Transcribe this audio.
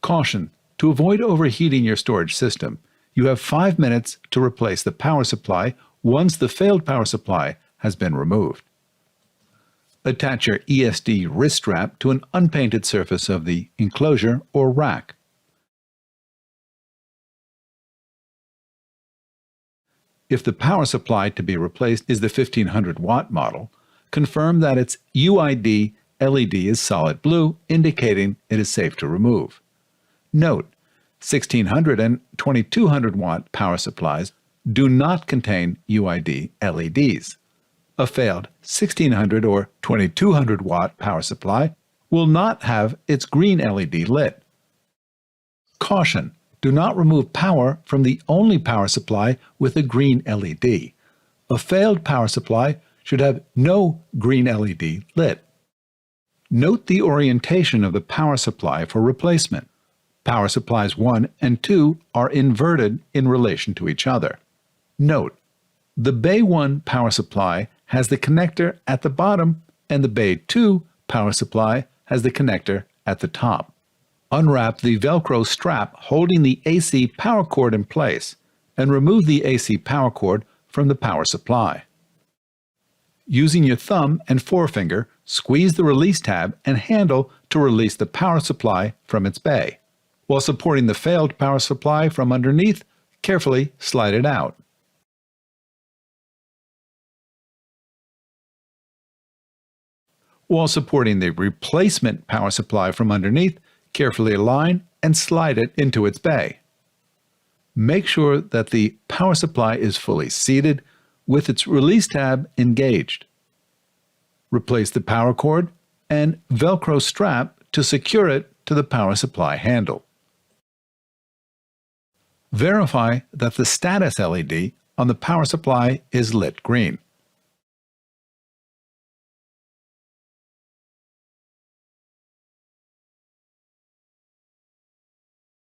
Caution: to avoid overheating your storage system, you have 5 minutes to replace the power supply once the failed power supply has been removed. Attach your ESD wrist strap to an unpainted surface of the enclosure or rack. If the power supply to be replaced is the 1500 watt model, confirm that its UID LED is solid blue, indicating it is safe to remove. Note: 1600 and 2200 watt power supplies do not contain UID LEDs. A failed 1600 or 2200 watt power supply will not have its green LED lit. Caution: do not remove power from the only power supply with a green LED. A failed power supply should have no green LED lit. Note the orientation of the power supply for replacement. Power supplies 1 and 2 are inverted in relation to each other. Note: the Bay 1 power supply has the connector at the bottom and the Bay 2 power supply has the connector at the top. Unwrap the Velcro strap holding the AC power cord in place and remove the AC power cord from the power supply. Using your thumb and forefinger, squeeze the release tab and handle to release the power supply from its bay. While supporting the failed power supply from underneath, carefully slide it out. While supporting the replacement power supply from underneath, carefully align and slide it into its bay. Make sure that the power supply is fully seated with its release tab engaged. Replace the power cord and Velcro strap to secure it to the power supply handle. Verify that the status LED on the power supply is lit green.